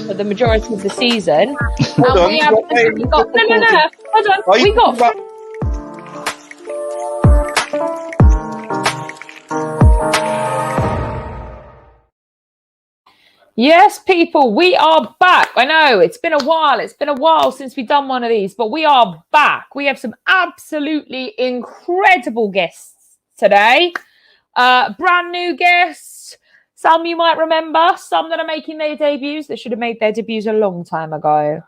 for the majority of the season. Hold on. We have got no. Hold on. We got. Yes, people, we are back. I know it's been a while. It's been a while since we've done one of these, but we are back. We have some absolutely incredible guests today. Brand new guests. Some you might remember, some that are making their debuts. They should have made their debuts a long time ago.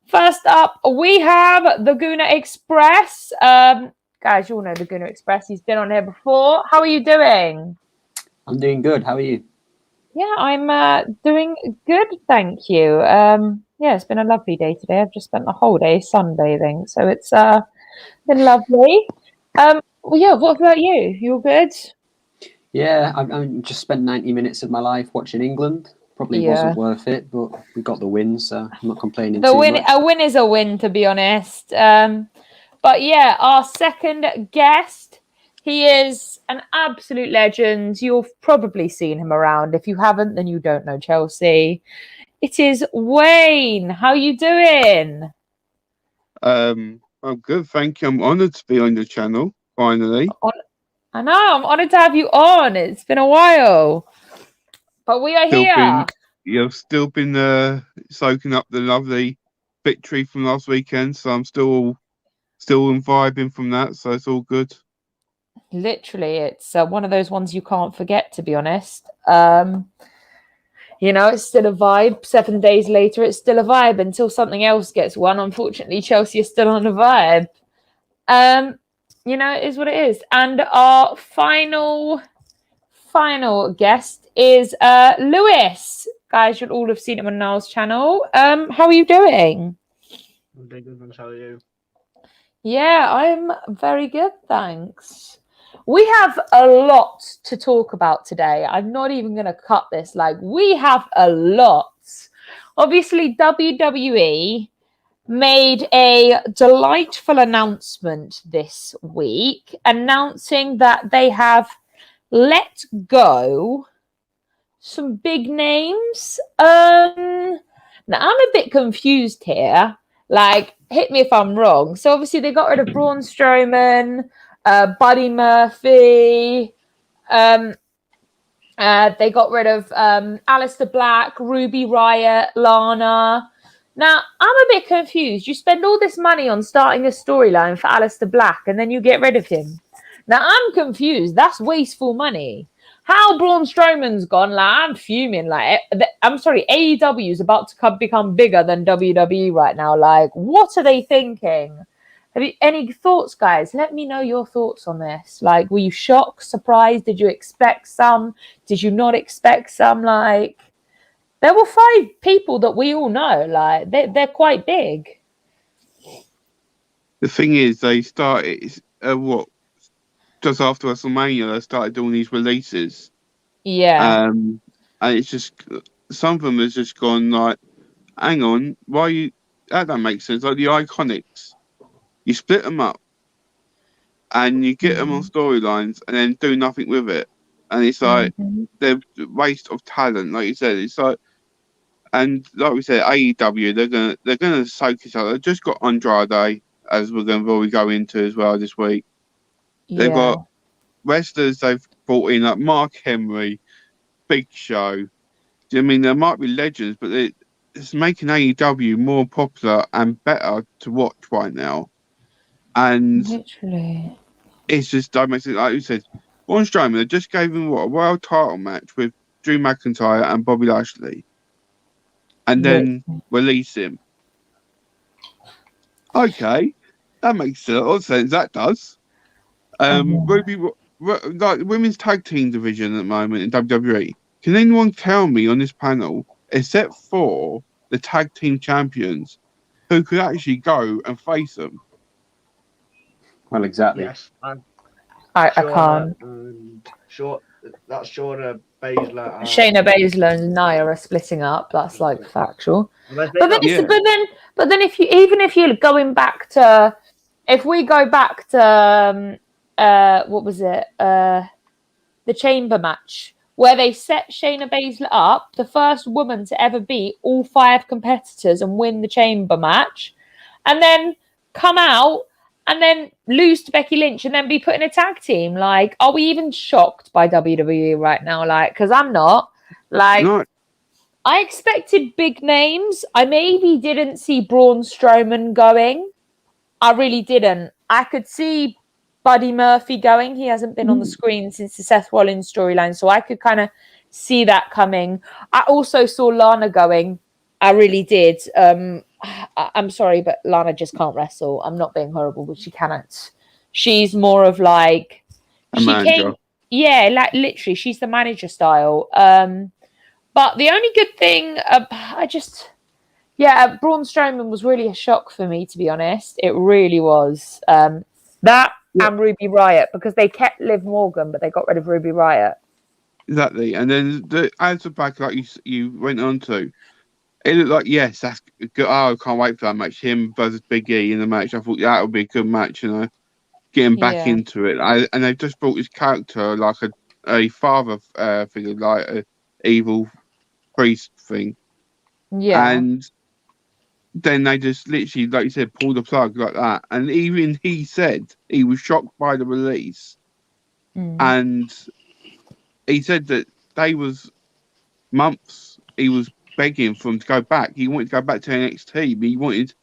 First up, we have the Guna Express. Guys, you all know the Guna Express. He's been on here before. How are you doing? I'm doing good. How are you? Yeah, I'm doing good, thank you. Yeah, it's been a lovely day today. I've just spent the whole day sunbathing, so it's been lovely. Well, yeah, what about you? You all good? Yeah, I just spent 90 minutes of my life watching England. Probably wasn't worth it, but we got the win, so I'm not complaining too much. A win is a win, to be honest. But yeah, our second guest, he is an absolute legend. You've probably seen him around. If you haven't, then you don't know Chelsea. It is Wayne. How you doing? I'm good, thank you. I'm honoured to be on your channel, finally. I know, I'm honoured to have you on. It's been a while. But we are here. You've still been soaking up the lovely victory from last weekend, so I'm still vibing from that, so it's all good. Literally, it's one of those ones you can't forget, to be honest. You know, it's still a vibe. 7 days later, it's still a vibe until something else gets won. Unfortunately, Chelsea is still on a vibe. You know, it is what it is. And our final guest is Lewis. Guys, you'll all have seen him on Niall's channel. How are you doing? I'm doing good, thanks. How are you? Yeah, I'm very good, thanks. We have a lot to talk about today. I'm not even going to cut this. Like, we have a lot. Obviously, WWE made a delightful announcement this week, announcing that they have let go some big names. Now, I'm a bit confused here. Like, hit me if I'm wrong. So, obviously, they got rid of Braun Strowman, Buddy Murphy. They got rid of Aleister Black, Ruby Riott, Lana. Now, I'm a bit confused. You spend all this money on starting a storyline for Aleister Black and then you get rid of him. Now, I'm confused. That's wasteful money. How Braun Strowman's gone, like, I'm fuming. Like, I'm sorry, AEW is about to become bigger than WWE right now. Like, what are they thinking? Have you any thoughts, guys? Let me know your thoughts on this. Like, were you shocked, surprised? Did you expect some? Did you not expect some? Like, there were 5 people that we all know. Like, they're quite big. The thing is, they started just after WrestleMania. They started doing these releases. Yeah. And it's just some of them has just gone like, hang on, why you? That don't make sense. Like the Iconics, you split them up, and you get them on storylines, and then do nothing with it. And it's like they're a waste of talent, like you said. It's like, and like we said, AEW, they're gonna soak each other. They've just got Andrade, as we're going to probably go into as well this week. They've got wrestlers they've brought in like Mark Henry, Big Show. I mean, there might be legends, but it's making AEW more popular and better to watch right now. And literally, it's just don't make sense. Like you said, Braun Strowman, they just gave him a world title match with Drew McIntyre and Bobby Lashley, and then release him. Okay, that makes a lot of sense. That does. Ruby, like women's tag team division at the moment in WWE. Can anyone tell me on this panel, except for the tag team champions, who could actually go and face them? Well, exactly. Yes, I can't. That's Shayna Baszler. Shayna Baszler and Nia are splitting up. That's like factual. But then if you're going back to, if we go back to what was it? The chamber match where they set Shayna Baszler up, the first woman to ever beat all 5 competitors and win the chamber match, and then come out and then lose to Becky Lynch and then be put in a tag team. Like, are we even shocked by WWE right now? Like, because I'm not. Like, No. I expected big names. I maybe didn't see Braun Strowman going. I really didn't. I could see Buddy Murphy going. He hasn't been on the screen since the Seth Rollins storyline, so I could kind of see that coming. I also saw Lana going. I really did. I'm sorry, but Lana just can't wrestle. I'm not being horrible, but she cannot. She's more of like A manager. like literally, she's the manager style. But the only good thing, Braun Strowman was really a shock for me, to be honest. It really was. That and Ruby Riott, because they kept Liv Morgan, but they got rid of Ruby Riott. Exactly. And then as the back, like you went on to, it looked like, yes, that's good. Oh, I can't wait for that match. Him versus Big E in the match. I thought that would be a good match, getting back into it. And they've just brought his character like a father figure, like an evil priest thing. Yeah. And then they just literally, like you said, pulled the plug like that. And even he said he was shocked by the release. And he said that they was months he was begging for him to go back. He wanted to go back to NXT, but he wanted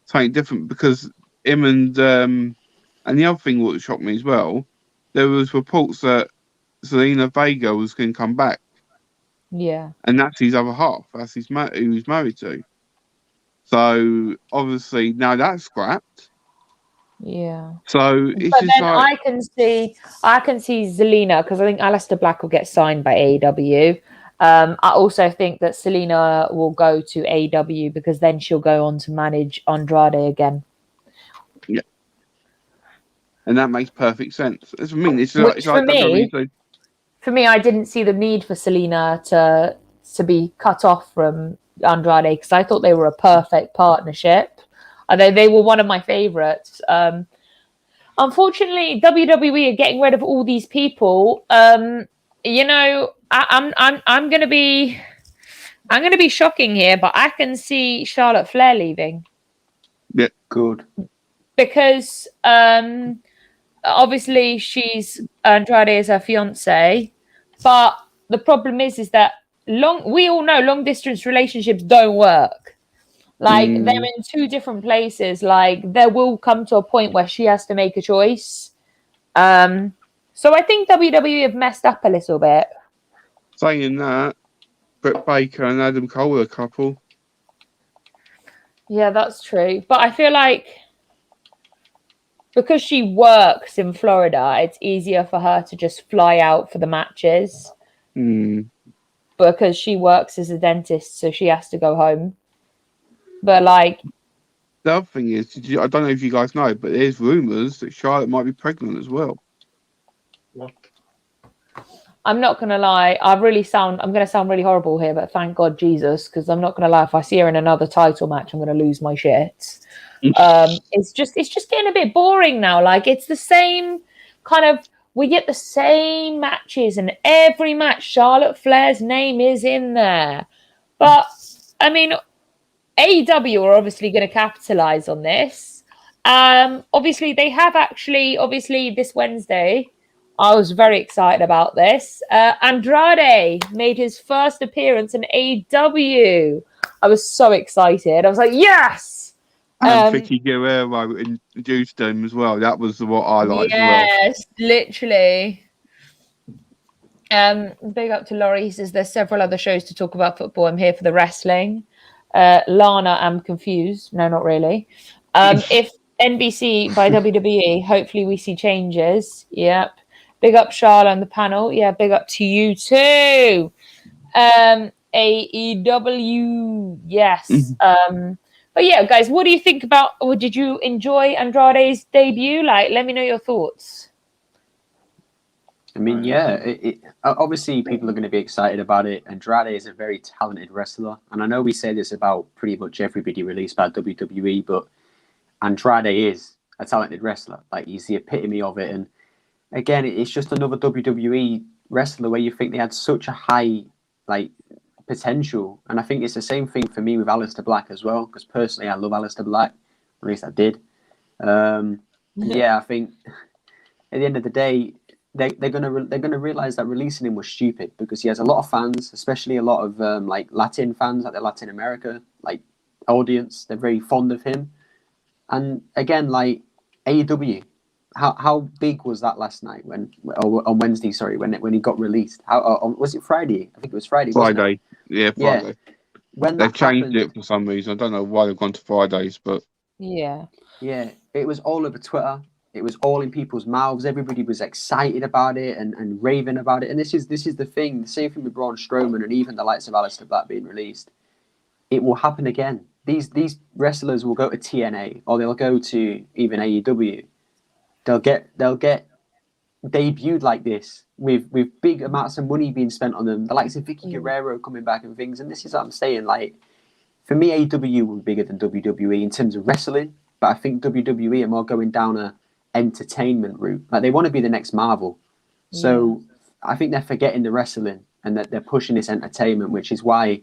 something different because him and the other thing that shocked me as well, there was reports that Zelina Vega was going to come back. Yeah. And that's his other half. That's who he's married to. So obviously now that's scrapped. Yeah. So it's but just then like I can see Zelina, because I think Aleister Black will get signed by AEW. I also think that Selena will go to AEW because then she'll go on to manage Andrade again. Yeah. And that makes perfect sense. I mean, for me, I didn't see the need for Selena to be cut off from Andrade, because I thought they were a perfect partnership. They were one of my favorites. Unfortunately, WWE are getting rid of all these people. I'm gonna be shocking here, but I can see Charlotte Flair leaving. Yeah, good. Because obviously Andrade is her fiance, but the problem is that we all know long distance relationships don't work. Like, they're in 2 different places. Like, there will come to a point where she has to make a choice. So I think WWE have messed up a little bit. Saying that, Britt Baker and Adam Cole are a couple. Yeah, that's true. But I feel like because she works in Florida, it's easier for her to just fly out for the matches. Because she works as a dentist, so she has to go home. But like, the other thing is, I don't know if you guys know, but there's rumours that Charlotte might be pregnant as well. What? I'm not gonna lie, I'm gonna sound really horrible here, but thank God Jesus, because I'm not gonna lie, if I see her in another title match, I'm gonna lose my shit. It's just getting a bit boring now. Like, it's the same kind of, we get the same matches, and every match Charlotte Flair's name is in there. But I mean, AEW are obviously going to capitalize on this. Obviously, they have obviously this Wednesday, I was very excited about this. Andrade made his first appearance in AEW. I was so excited. I was like, yes! And Vicky Guerrero introduced them as well. That was what I liked as well. Yes, literally. Big up to Laurie. He says there's several other shows to talk about football. I'm here for the wrestling. Lana, I'm confused. No, not really. If NBC by WWE, hopefully we see changes. Yep. Big up Charlotte on the panel. Yeah, big up to you too. AEW, yes. But yeah, guys, what do you think about, or did you enjoy Andrade's debut? Like, let me know your thoughts. I mean, yeah, obviously people are going to be excited about it. Andrade is a very talented wrestler. And I know we say this about pretty much everybody released by WWE, but Andrade is a talented wrestler. Like, he's the epitome of it. And again, it's just another WWE wrestler where you think they had such a high like potential, and I think it's the same thing for me with Aleister Black as well. Because personally, I love Aleister Black. At least I did. Yeah, I think at the end of the day, they're gonna realize that releasing him was stupid because he has a lot of fans, especially a lot of like Latin fans, like the Latin America like audience. They're very fond of him. And again, like AEW, how big was that last night on Wednesday? Sorry, when he got released. Was it Friday? I think it was Friday. Wasn't it? Friday. Yeah, Friday. Yeah. When They've that changed happened, it for some reason. I don't know why they've gone to Fridays, but Yeah. yeah, it was all over Twitter. It was all in people's mouths. Everybody was excited about it and raving about it. And this is the thing. The same thing with Braun Strowman and even the likes of Aleister Black being released. It will happen again. These wrestlers will go to TNA or they'll go to even AEW. They'll get debuted like this with big amounts of money being spent on them. The likes of Vicky Guerrero coming back and things. And this is what I'm saying. Like, for me, AEW will be bigger than WWE in terms of wrestling. But I think WWE are more going down a entertainment route. Like, they want to be the next Marvel. So I think they're forgetting the wrestling and that they're pushing this entertainment, which is why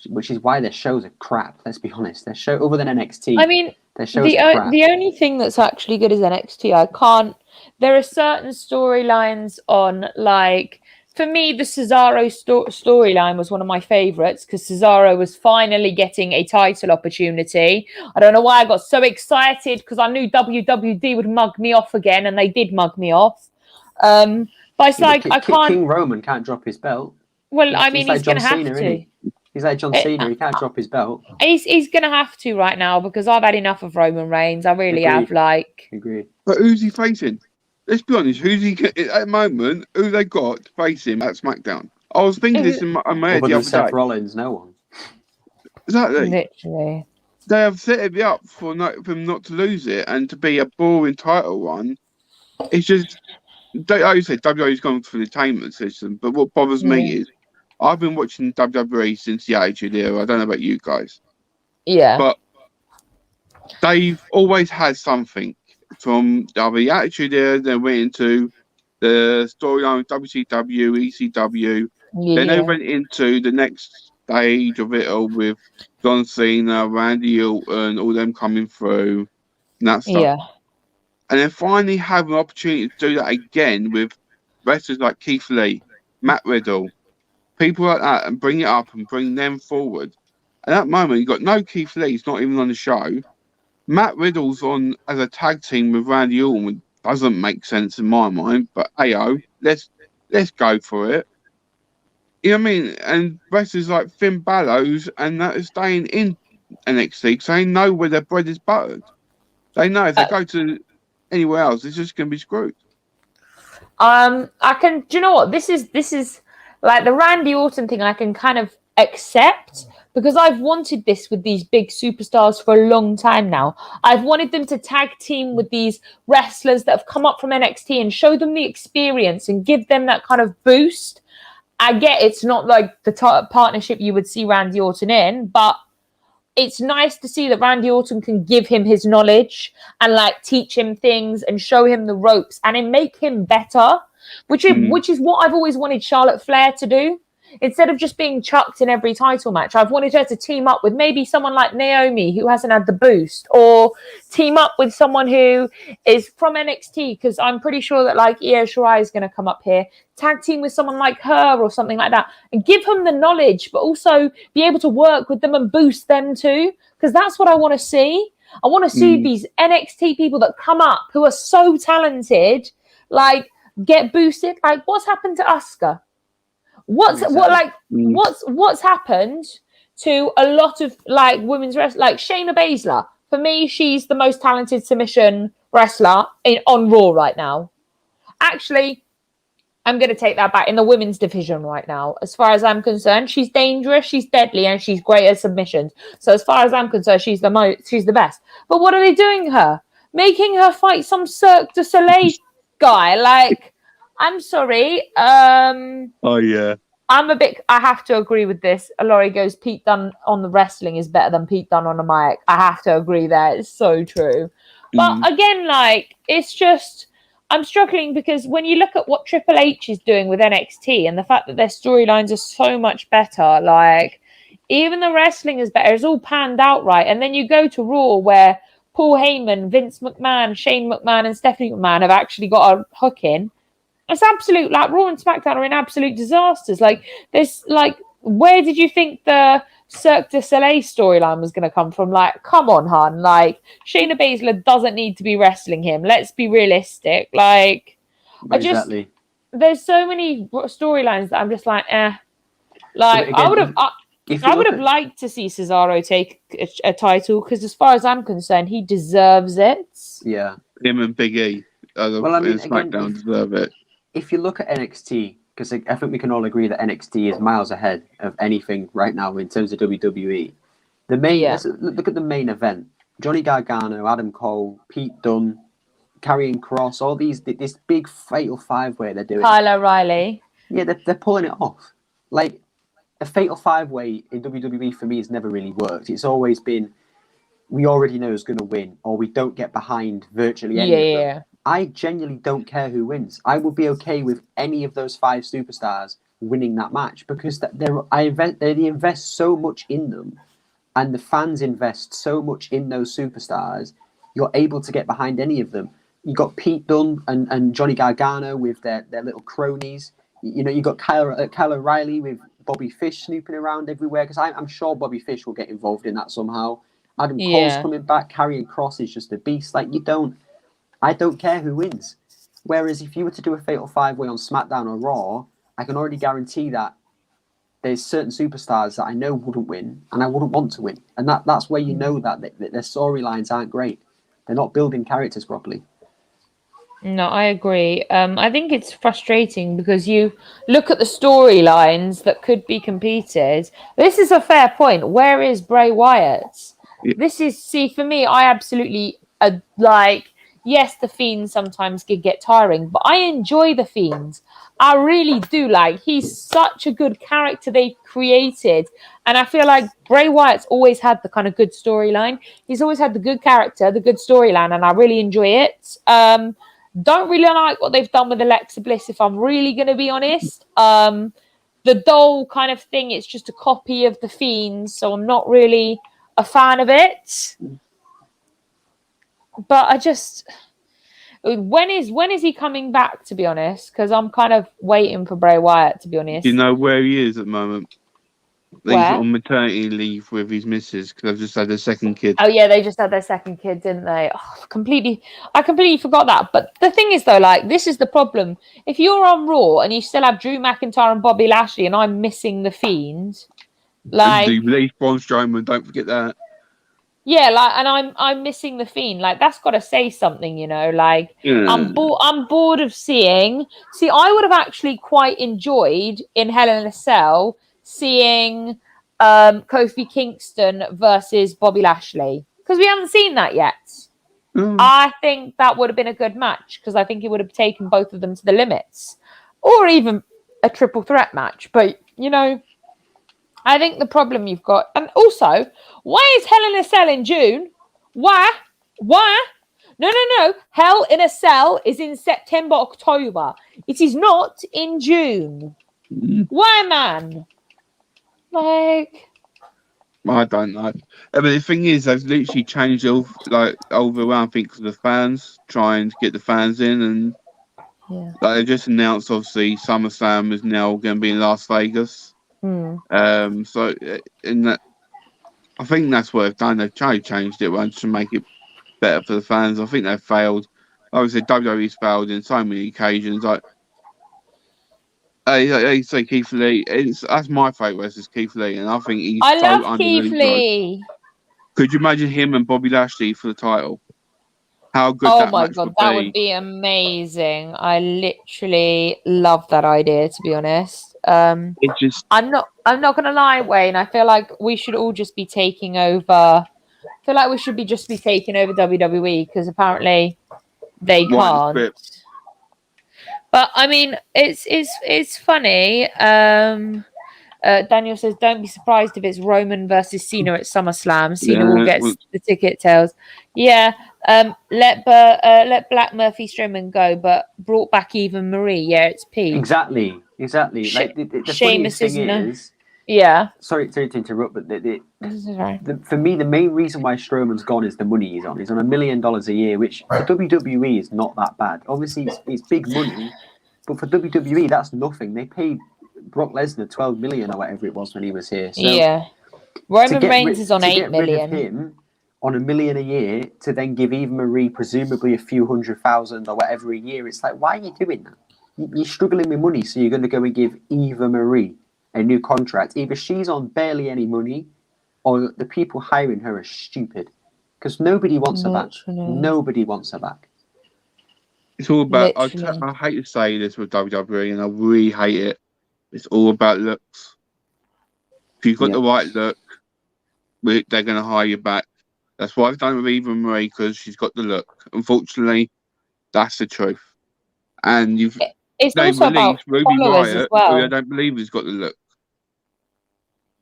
their shows are crap. Let's be honest. Their show, other than NXT, I mean, their shows are crap. the only thing that's actually good is NXT. There are certain storylines on, like, for me, the Cesaro storyline was one of my favorites because Cesaro was finally getting a title opportunity. I don't know why I got so excited because I knew WWD would mug me off again, and they did mug me off. But it's like, I can't. King Roman can't drop his belt. Well, I mean, he's going to have to. He's like John Cena. He can't drop his belt. He's going to have to right now because I've had enough of Roman Reigns. I really have. Like, Agreed. But who's he facing? Let's be honest. Who's he at the moment? Who they got to face him at SmackDown? I was thinking this in my head the other Seth day. Rollins, no one. Exactly. Literally. They have set it up for him not to lose it and to be a boring title run. It's just, like you said, WWE's gone for the entertainment system. But what bothers me is I've been watching WWE since the Attitude Era. I don't know about you guys. Yeah. But they've always had something. From the Attitude Era, then went into the storyline of WCW, ECW. Then they went into the next stage of it all with John Cena, Randy Orton, all them coming through, and that stuff. Yeah. And then finally have an opportunity to do that again with wrestlers like Keith Lee, Matt Riddle, people like that, and bring it up and bring them forward. At that moment, you've got no Keith Lee, he's not even on the show. Matt Riddle's on as a tag team with Randy Orton. Doesn't make sense in my mind, but ayo, let's go for it. You know what I mean? And wrestlers like Finn Balor and that are staying in NXT because they know where their bread is buttered. They know if they go to anywhere else, it's just going to be screwed. Do you know what? This is like the Randy Orton thing I can kind of accept because I've wanted this with these big superstars for a long time now. I've wanted them to tag team with these wrestlers that have come up from NXT and show them the experience and give them that kind of boost. I get it's not like the partnership you would see Randy Orton in, but it's nice to see that Randy Orton can give him his knowledge and like teach him things and show him the ropes and then make him better, which is what I've always wanted Charlotte Flair to do. Instead of just being chucked in every title match, I've wanted her to team up with maybe someone like Naomi who hasn't had the boost, or team up with someone who is from NXT, because I'm pretty sure that like Io Shirai is going to come up here, tag team with someone like her or something like that and give them the knowledge, but also be able to work with them and boost them too, because that's what I want to see. I want to see these NXT people that come up who are so talented, like get boosted. Like what's happened to Asuka? What's happened to a lot of like women's wrestlers, like Shayna Baszler? For me, she's the most talented submission wrestler on Raw right now. Actually, I'm going to take that back. In the women's division right now, as far as I'm concerned, she's dangerous, she's deadly, and she's great at submissions. So as far as I'm concerned, she's the best. But what are they doing her? Making her fight some Cirque du Soleil guy? Like, I'm sorry. Oh yeah. I have to agree with this. Laurie goes, Pete Dunne on the wrestling is better than Pete Dunne on the mic. I have to agree there. It's so true. But again, like, it's just, I'm struggling because when you look at what Triple H is doing with NXT and the fact that their storylines are so much better, like even the wrestling is better, it's all panned out right. And then you go to Raw where Paul Heyman, Vince McMahon, Shane McMahon, and Stephanie McMahon have actually got a hook in. It's absolute, like Raw and SmackDown are in absolute disasters. Like there's like, where did you think the Cirque du Soleil storyline was going to come from? Like, come on, hun. Like, Shayna Baszler doesn't need to be wrestling him. Let's be realistic. Like, Exactly. there's so many storylines that I'm just like, eh. Like, Again, I would have, if you I would look have at- liked to see Cesaro take a title because, as far as I'm concerned, he deserves it. Yeah. Him and Big E Well, I mean, in SmackDown again, deserve it. if you look at NXT, because I think we can all agree that NXT is miles ahead of anything right now in terms of WWE. The main, Yeah. let's look at the main event: Johnny Gargano, Adam Cole, Pete Dunne, Karrion Kross, all this big fatal five-way they're doing. Kyle O'Reilly. Yeah, they're pulling it off. Like a fatal five-way in WWE for me has never really worked. It's always been we already know who's going to win, or we don't get behind virtually any of them. Yeah. I genuinely don't care who wins. I would be okay with any of those 5 superstars winning that match because they invest so much in them, and the fans invest so much in those superstars. You're able to get behind any of them. You got Pete Dunne and Johnny Gargano with their little cronies. You know, you got Kyle O'Reilly with Bobby Fish snooping around everywhere because I'm sure Bobby Fish will get involved in that somehow. Adam Cole's Yeah. coming back. Karrion Kross is just a beast. Like I don't care who wins. Whereas if you were to do a fatal five-way on SmackDown or Raw, I can already guarantee that there's certain superstars that I know wouldn't win and I wouldn't want to win. And that's where you know that their storylines aren't great. They're not building characters properly. No, I agree. I think it's frustrating because you look at the storylines that could be competed. This is a fair point. Where is Bray Wyatt? Yeah. See, for me, I absolutely like, yes, the Fiend sometimes can get tiring, but I enjoy the Fiend. I really do. Like, he's such a good character they've created. And I feel like Bray Wyatt's always had the kind of good storyline. He's always had the good character, the good storyline, and I really enjoy it. Don't really like what they've done with Alexa Bliss, if I'm really going to be honest. The doll kind of thing, it's just a copy of the Fiend, so I'm not really a fan of it. But I just, when is he coming back, to be honest? Because I'm kind of waiting for Bray Wyatt, to be honest. Do you know where he is at the moment? He's Where? on maternity leave with his missus because I've just had a second kid. Oh yeah, they just had their second kid, didn't they? Oh, I completely forgot that. But the thing is, though, like, this is the problem. If you're on Raw and you still have Drew McIntyre and Bobby Lashley, and I'm missing the Fiend, like, The release Braun Strowman, don't forget that. yeah, like, and I'm missing the Fiend. Like, that's got to say something, you know. Like, Yeah. I'm bored of seeing. See, I would have actually quite enjoyed in Hell in a Cell seeing Kofi Kingston versus Bobby Lashley, because we haven't seen that yet. Mm. I think that would have been a good match because I think it would have taken both of them to the limits, or even a triple threat match. But you know, I think the problem you've got, and also, why is Hell in a Cell in June? Why? No. Hell in a Cell is in September, October. It is not in June. Mm. Why, man? Like, I don't know. But the thing is, they've literally changed all around. I think for the fans, trying to get the fans in, and yeah. like they just announced, obviously, SummerSlam is now going to be in Las Vegas. So in that, I think that's what they've done. They've changed it once to make it better for the fans. I think they've failed. Obviously, WWE's failed in so many occasions. Like, I say Keith Lee. That's my favourite is Keith Lee, and I think he's I so love Keith underutilized. Lee. Could you imagine him and Bobby Lashley for the title? How good Oh that my match god, would that be. would be amazing. I literally love that idea, to be honest. It just I'm not gonna lie, Wayne. I feel like we should all just be taking over. I feel like we should be taking over WWE because apparently they Right, can't. bit. But I mean, it's funny. Daniel says, "Don't be surprised if it's Roman versus Cena at SummerSlam. Cena will Yeah, get well- the ticket tails." Yeah, Let Black Murphy Strowman go, but brought back Eva Marie. Yeah, it's Pete. Exactly. Like the funniest thing is, yeah. Sorry to interrupt, but This is right. for me, the main reason why Strowman's gone is the money he's on. He's on $1 million a year, which for WWE is not that bad. Obviously, it's big money, but for WWE, that's nothing. They paid Brock Lesnar $12 million or whatever it was when he was here. So yeah. Roman Reigns is on $8 million. Rid of him on $1 million a year to then give Eva Marie presumably a few $100,000 or whatever a year. It's like, why are you doing that? You're struggling with money, so you're going to go and give Eva Marie a new contract. Either she's on barely any money, or the people hiring her are stupid. Because nobody wants her back. Nobody wants her back. It's all about. I hate to say this with WWE, and I really hate it. It's all about looks. If you've got the right look, they're going to hire you back. That's why I've done it with Eva Marie, because she's got the look. Unfortunately, that's the truth. And it's also about Ruby followers Riott, as well. who I don't believe has got the look.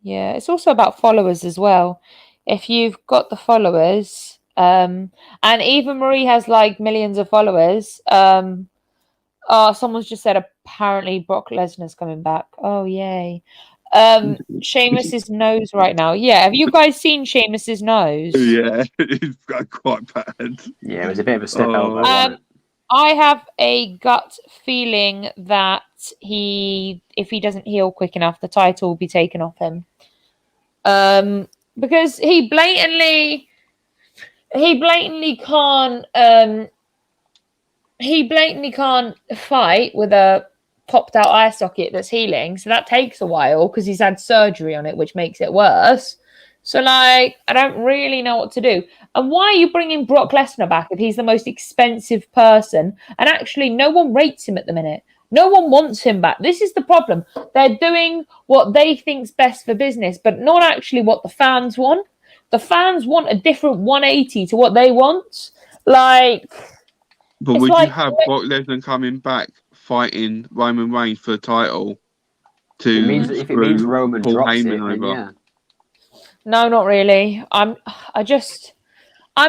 Yeah, it's also about followers as well. If you've got the followers, and Eva Marie has like millions of followers. Someone's just said apparently Brock Lesnar's coming back. Oh yay! Sheamus's nose right now. Yeah, have you guys seen Sheamus's nose? Yeah, it's quite bad. Yeah, it was a bit of a step over. Wasn't it? I have a gut feeling that if he doesn't heal quick enough, the title will be taken off him. Because he blatantly can't fight with a popped out eye socket that's healing. So that takes a while because he's had surgery on it, which makes it worse. So, I don't really know what to do. And why are you bringing Brock Lesnar back if he's the most expensive person? And actually, no one rates him at the minute. No one wants him back. This is the problem. They're doing what they think's best for business, but not actually what the fans want. The fans want a different 180 to what they want. But would you have Brock Lesnar coming back fighting Roman Reigns for the title? If it means Roman Paul drops Heyman it, then over? yeah. No, not really. I'm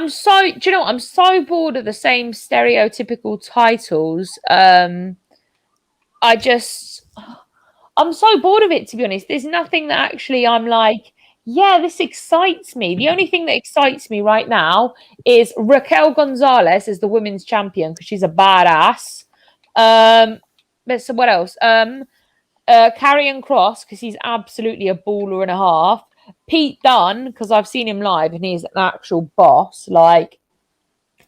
so bored of the same stereotypical titles. I'm so bored of it, to be honest. There's nothing that actually I'm like, yeah, this excites me. The only thing that excites me right now is Raquel Gonzalez as the women's champion because she's a badass. But so what else? Karrion Kross because he's absolutely a baller and a half. Pete Dunne, because I've seen him live and he's an actual boss.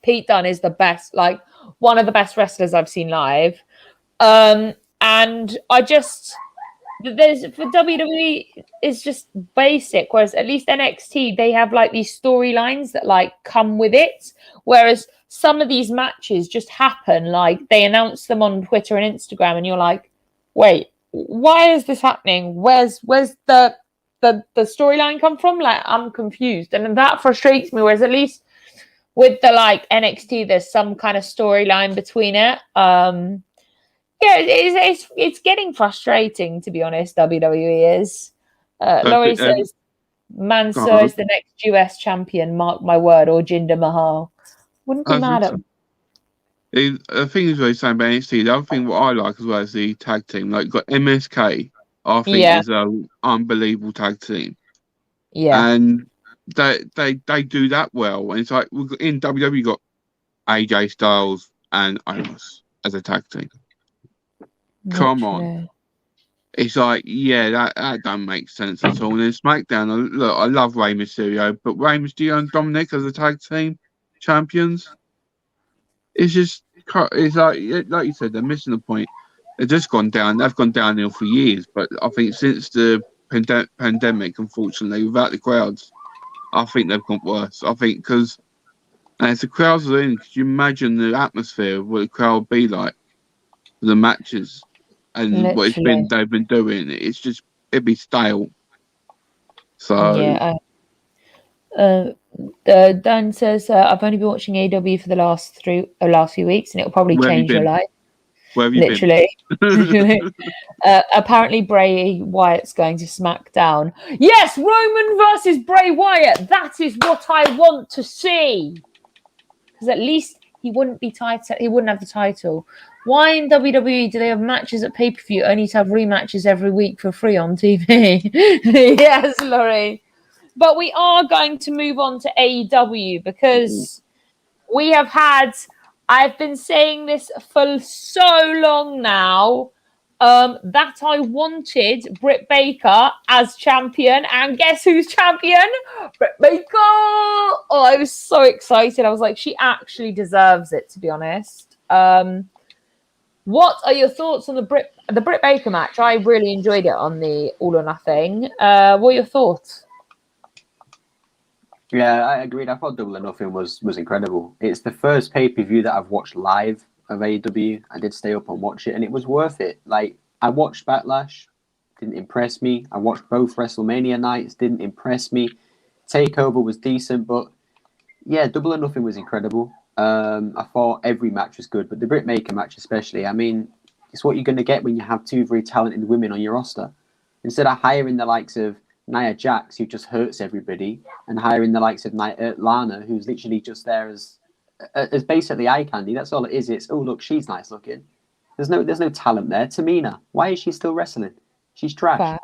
Pete Dunne is the best, one of the best wrestlers I've seen live. And for WWE, it's just basic. Whereas at least NXT, they have these storylines that come with it. Whereas some of these matches just happen. They announce them on Twitter and Instagram, and you're like, wait, why is this happening? Where's the storyline come from? I'm confused, and that frustrates me. Whereas at least with the NXT, there's some kind of storyline between it. It's getting frustrating, to be honest. WWE is. Laurie says Mansoor is the next US champion. Mark my word, or Jinder Mahal. Wouldn't be mad at him. The thing is, what you're saying about NXT, the other thing what I like as well is the tag team. You've got MSK. I think is an unbelievable tag team. Yeah. And they do that well. And it's in WWE, you got AJ Styles and Omos as a tag team. Come on. It's that don't make sense at all. And then SmackDown, look, I love Rey Mysterio, but Rey Mysterio and Dominic as a tag team champions, it's just, it's like you said, they're missing the point. They've just gone down. They've gone downhill for years, but I think since the pandemic, unfortunately, without the crowds, I think they've gone worse. I think because as the crowds are in, could you imagine the atmosphere, what the crowd would be like for the matches and what they've been doing? It's just, it'd be stale. So yeah. Dan says I've only been watching AEW for the last few weeks, and it'll probably change your life. Where have you been? Apparently Bray Wyatt's going to SmackDown. Yes, Roman versus Bray Wyatt. That is what I want to see. because at least he wouldn't have the title. Why in WWE do they have matches at pay-per-view only to have rematches every week for free on TV? Yes, Laurie. But we are going to move on to AEW because I've been saying this for so long now, that I wanted Britt Baker as champion. And guess who's champion? Britt Baker! Oh, I was so excited. I was like, she actually deserves it, to be honest. What are your thoughts on the Britt Baker match? I really enjoyed it on the All or Nothing. What are your thoughts? Yeah, I agreed. I thought Double or Nothing was incredible. It's the first pay-per-view that I've watched live of AEW. I did stay up and watch it, and it was worth it. Like, I watched Backlash, didn't impress me. I watched both WrestleMania nights, didn't impress me. TakeOver was decent, but yeah, Double or Nothing was incredible. I thought every match was good, but the Britt Baker match especially. I mean, it's what you're going to get when you have two very talented women on your roster. Instead of hiring the likes of Nia Jax, who just hurts everybody, and hiring the likes of Lana, who's literally just there as basically eye candy. That's all it is. It's, oh, look, she's nice looking. There's no talent there. Tamina, why is she still wrestling? She's trash. Fair.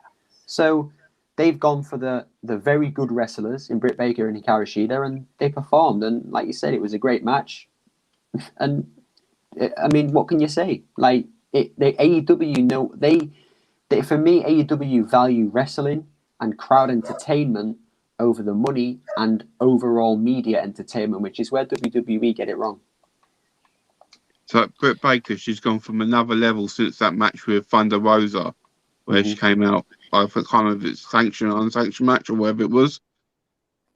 So they've gone for the very good wrestlers in Britt Baker and Hikaru Shida, and they performed. And like you said, it was a great match. And I mean, what can you say? Like, AEW for me, AEW value wrestling and crowd entertainment over the money and overall media entertainment, which is where WWE get it wrong. So Britt Baker, she's gone from another level since that match with Thunder Rosa, where she came out. I can't remember if it's sanctioned or unsanctioned match or whatever it was.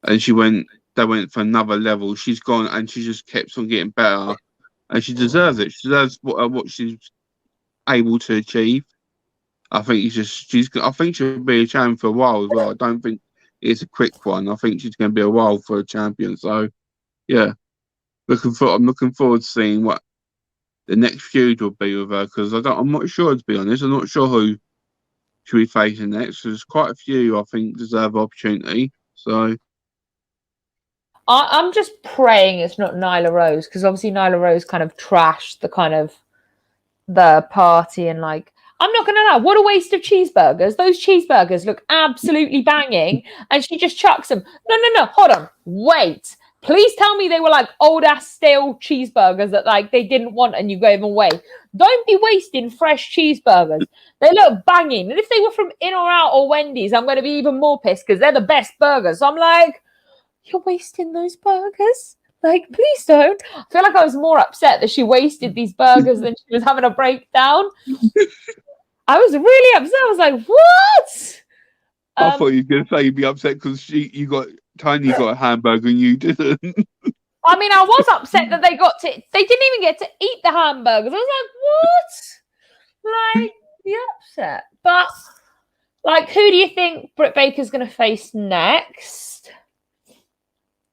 And they went for another level. She's gone and she just kept on getting better. And she deserves it. She deserves what she's able to achieve. I think I think she'll be a champion for a while as well. I don't think it's a quick one. I think she's going to be a while for a champion. So, yeah, I'm looking forward to seeing what the next feud will be with her, because I'm not sure, to be honest. I'm not sure who she'll be facing next. There's quite a few I think deserve opportunity. So I'm just praying it's not Nyla Rose, because obviously Nyla Rose kind of trashed the party, and like, I'm not gonna lie, what a waste of cheeseburgers. Those cheeseburgers look absolutely banging, and she just chucks them. No, hold on, wait. Please tell me they were like old ass stale cheeseburgers that like they didn't want and you gave them away. Don't be wasting fresh cheeseburgers. They look banging. And if they were from In or Out or Wendy's, I'm going to be even more pissed because they're the best burgers. So I'm like, you're wasting those burgers? Like, please don't. I feel like I was more upset that she wasted these burgers than she was having a breakdown. I was really upset. I was like, what? I thought you were going to say you'd be upset because Tiny got a hamburger and you didn't. I mean, I was upset that they didn't even get to eat the hamburgers. I was like, what? Like, you're upset. But, like, who do you think Britt Baker's going to face next?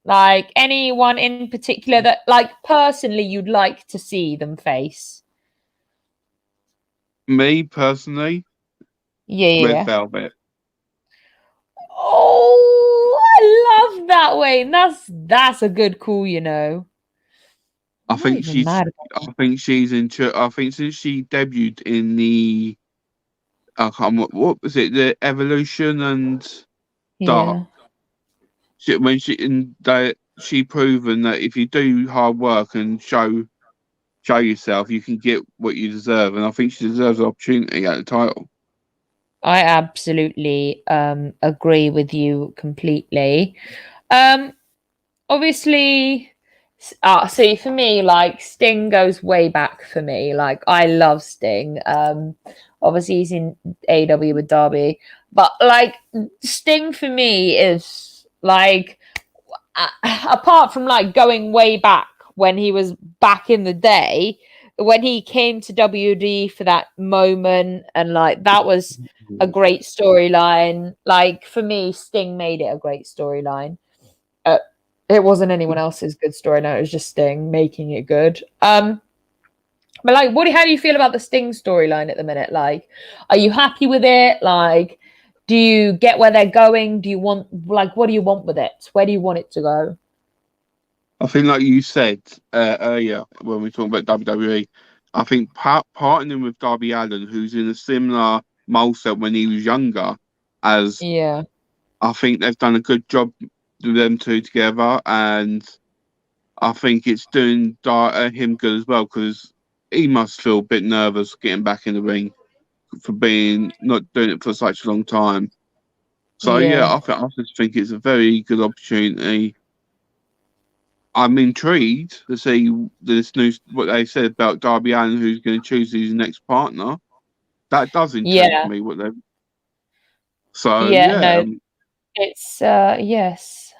Like, anyone in particular that, like, personally you'd like to see them face? Me, personally? Yeah. Red Velvet. Oh, I love that way. That's a good call, you know. I think since she debuted in the what was it, the Evolution and Dark. Yeah. She proven that if you do hard work and show yourself, you can get what you deserve, and I think she deserves an opportunity at the title. I absolutely agree with you completely. Obviously, see, for me, like, Sting goes way back for me. Like, I love Sting. Obviously, he's in AEW with Darby. But, like, Sting for me is, like, apart from, like, going way back when he was back in the day, when he came to WD for that moment, and, like, that was a great storyline. Like, for me, Sting made it a great storyline. It wasn't anyone else's good storyline. It was just Sting making it good. But like, how do you feel about the Sting storyline at the minute? Like, are you happy with it? Like, do you get where they're going? Do you want, like, what do you want with it? Where do you want it to go? I think, like you said earlier when we were talking about WWE, I think partnering with Darby Allin, who's in a similar mindset when he was younger, as Yeah. I think they've done a good job with them two together, and I think it's doing him good as well because he must feel a bit nervous getting back in the ring for being not doing it for such a long time. So Yeah. I just think it's a very good opportunity. I'm intrigued to see this news, what they said about Darby Allin, who's going to choose his next partner. That does intrigue Yeah. me. So Yeah. yeah, No, it's yes.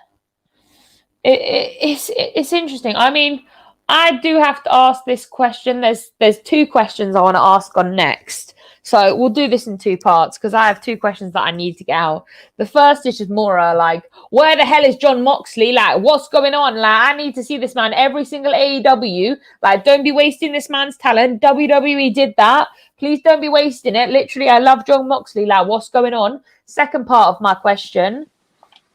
It's interesting. I mean, I do have to ask this question. There's two questions I want to ask on next. So we'll do this in two parts because I have two questions that I need to get out. The first is just more like, where the hell is Jon Moxley? Like, what's going on? Like, I need to see this man every single AEW. Like, don't be wasting this man's talent. WWE did that. Please don't be wasting it. Literally, I love Jon Moxley. Like, what's going on? Second part of my question,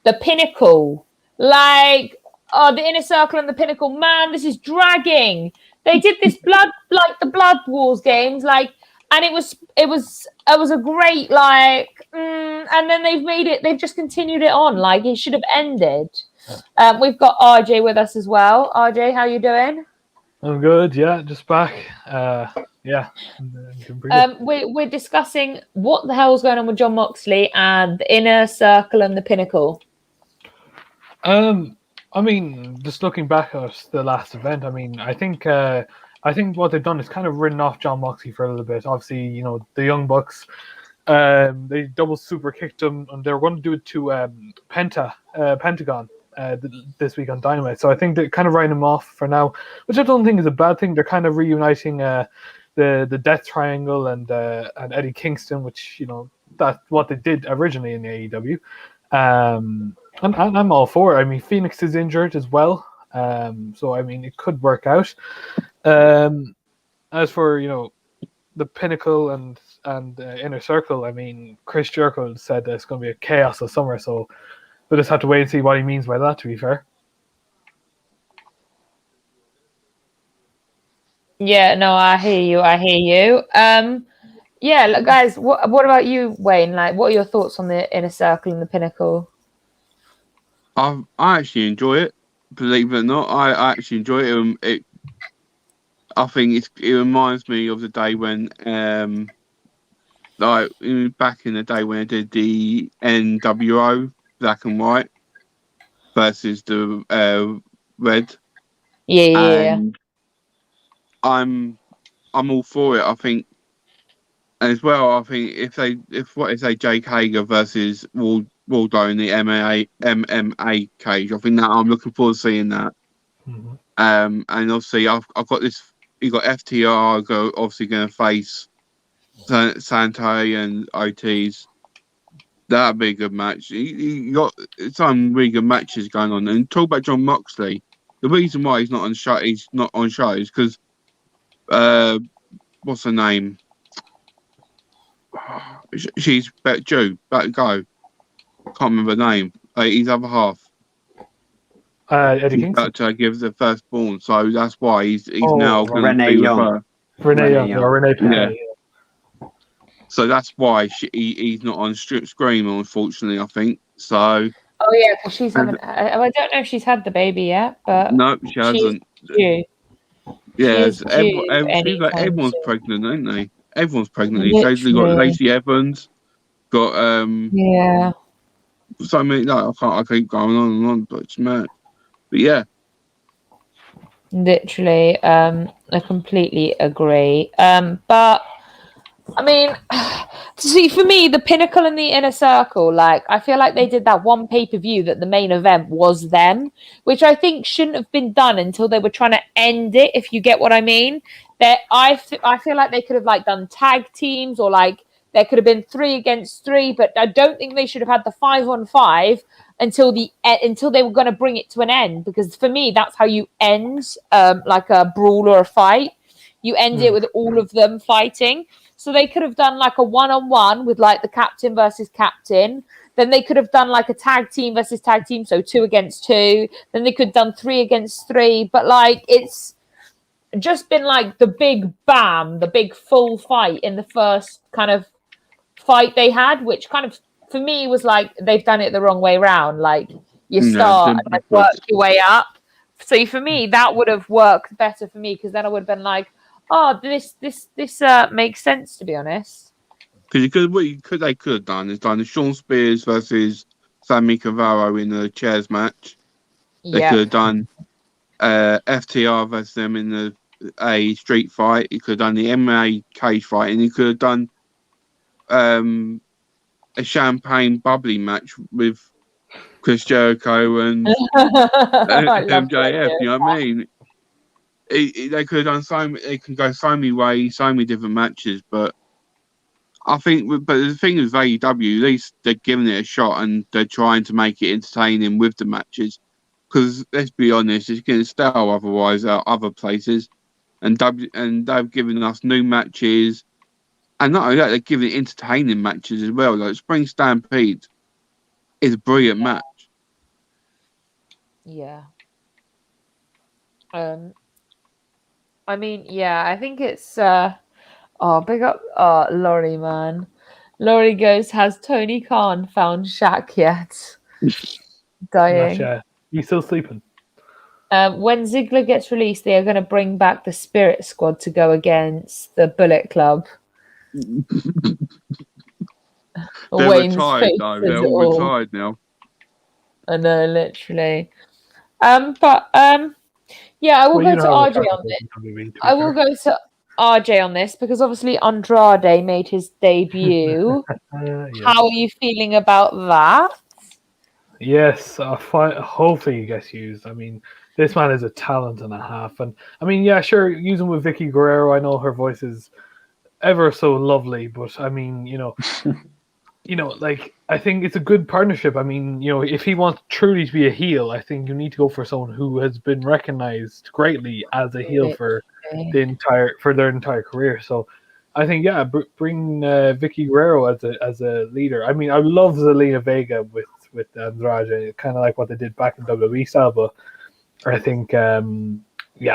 the Pinnacle. Like, oh, the Inner Circle and the Pinnacle. Man, this is dragging. They did this the Blood Wars games, like, and it was a great, like, and then they've just continued it on. Like, it should have ended. We've got RJ with us as well. RJ, how you doing? I'm good, yeah, just back. Yeah. We're discussing what the hell's going on with Jon Moxley and the Inner Circle and the Pinnacle. I mean, just looking back at the last event, I mean, I think what they've done is kind of written off Jon Moxley for a little bit. Obviously, you know, the Young Bucks, they double super kicked him, and they were going to do it to Pentagon this week on Dynamite. So I think they're kind of writing him off for now, which I don't think is a bad thing. They're kind of reuniting the Death Triangle and Eddie Kingston, which, you know, that's what they did originally in the AEW. And I'm all for it. I mean, Phoenix is injured as well, so I mean, it could work out. As for, you know, the Pinnacle and Inner Circle, I mean, Chris Jericho said that it's going to be a chaos of summer, so we'll just have to wait and see what he means by that, to be fair. Yeah, no, I hear you. Yeah, look, guys, what about you, Wayne? Like, what are your thoughts on the Inner Circle and the Pinnacle? I actually enjoy it. Believe it or not, I actually enjoy it. I think it reminds me of the day when, like back in the day when I did the NWO Black and White versus the Red. Yeah. And I'm all for it. I think, and as well, I think if they Jake Hager versus Waldo in the MMA cage, I think that I'm looking forward to seeing that. Mm-hmm. And obviously I've got this. You got FTR obviously going to face Sante and Ortiz. That'd be a good match. You got some really good matches going on. And talk about Jon Moxley. The reason why he's not on shows because what's her name? She's better go. Can't remember the name. His other half. Eddie Kingston. About to give the firstborn, so that's why he's now going Renee to be Young. with her. Renee Young. Or Renee Perry. Yeah. So that's why he's not on Scream, unfortunately. I think so. Oh yeah, because she's having. I don't know if she's had the baby yet, but no, she hasn't. Due. Yeah, everyone's pregnant, ain't they? Everyone's pregnant. They've got Lacey Evans. Got Yeah. So many. No, I keep going on and on, but it's mad. But yeah. Literally, I completely agree. But I mean, see, for me, the Pinnacle and the Inner Circle, like, I feel like they did that one pay-per-view that the main event was them, which I think shouldn't have been done until they were trying to end it, if you get what I mean. I feel like they could have, like, done tag teams, or, like, there could have been 3 against 3, but I don't think they should have had the 5-on-5 until they were going to bring it to an end, because for me, that's how you end like a brawl or a fight. You end it with all of them fighting. So they could have done like a one-on-one with like the captain versus captain. Then they could have done like a tag team versus tag team, so 2 against 2. Then they could have done 3 against 3. But like it's just been like the big bam, the big full fight in the first kind of fight they had, which kind of for me was like they've done it the wrong way around. Like you start and like work your way up. So for me, that would have worked better for me because then I would have been like, oh, this makes sense, to be honest. Because they could have done is done the Sean Spears versus Sammy Guevara in the chairs match. They could have done FTR versus them in a street fight. You could have done the MMA cage fight, and you could have done a champagne bubbly match with Chris Jericho and MJF. You know what I mean? They could have done they can go so many ways, so many different matches, but I think. But the thing is, AEW, at least they're giving it a shot and they're trying to make it entertaining with the matches. Because let's be honest, it's getting stale otherwise at other places, and they've given us new matches, and not only that, they're giving entertaining matches as well. Like Spring Stampede is a brilliant match. Yeah. I mean, yeah, I think it's big up Laurie, man. Laurie goes, has Tony Khan found Shaq yet? Dying. He's still sleeping. When Ziggler gets released, they are going to bring back the Spirit Squad to go against the Bullet Club. They're Wayne's retired face though. says They're it all all. retired now. I know, literally. Yeah, I will go to RJ on this. I will go to RJ on this because obviously Andrade made his debut. How are you feeling about that? Yes, hopefully he gets used. I mean, this man is a talent and a half. And I mean, yeah, sure, use him with Vicky Guerrero. I know her voice is ever so lovely, but I mean, like I think it's a good partnership. I mean, if he wants truly to be a heel, I think you need to go for someone who has been recognized greatly as a heel for their entire career. So I think bring Vicky Guerrero as a leader. I mean, I love Zelina Vega with Andrade, kind of like what they did back in WWE style, but I think I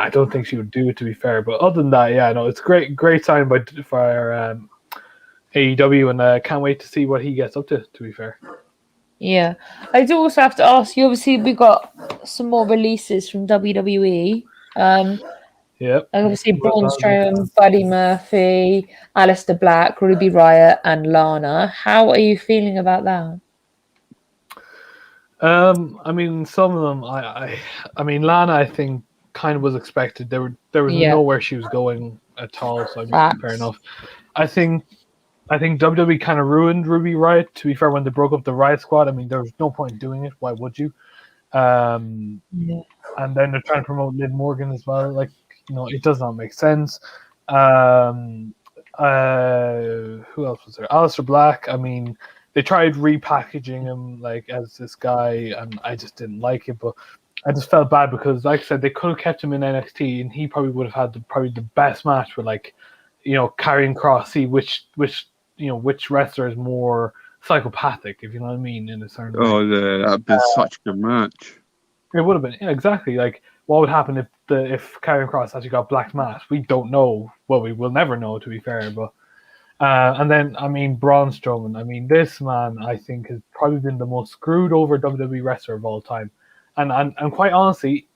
don't think she would do it, to be fair. But other than that, it's great sign for AEW, and can't wait to see what he gets up to be fair. Yeah. I do also have to ask you, obviously we got some more releases from WWE. Yep. Obviously Braun Strowman, Buddy Murphy, Aleister Black, Ruby Riott, and Lana. How are you feeling about that? I mean, some of them, I mean, Lana, I think, kind of was expected. There was nowhere she was going at all. So I mean, fair enough. I think WWE kind of ruined Ruby Riott. To be fair, when they broke up the Riott Squad, I mean, there was no point in doing it. Why would you? And then they're trying to promote Liv Morgan as well. Like, it does not make sense. Who else was there? Aleister Black. I mean, they tried repackaging him like as this guy, and I just didn't like it. But I just felt bad because, like I said, they could have kept him in NXT, and he probably would have had probably the best match with Karrion Kross. See which wrestler is more psychopathic, if you know what I mean, in a certain way. Oh, yeah, that'd be such a good match. It would have been, yeah, exactly. Like, what would happen if Karrion Kross actually got Black Mass? We don't know. Well, we will never know, to be fair. But and then, I mean, Braun Strowman. I mean, this man, I think, has probably been the most screwed over WWE wrestler of all time. And quite honestly,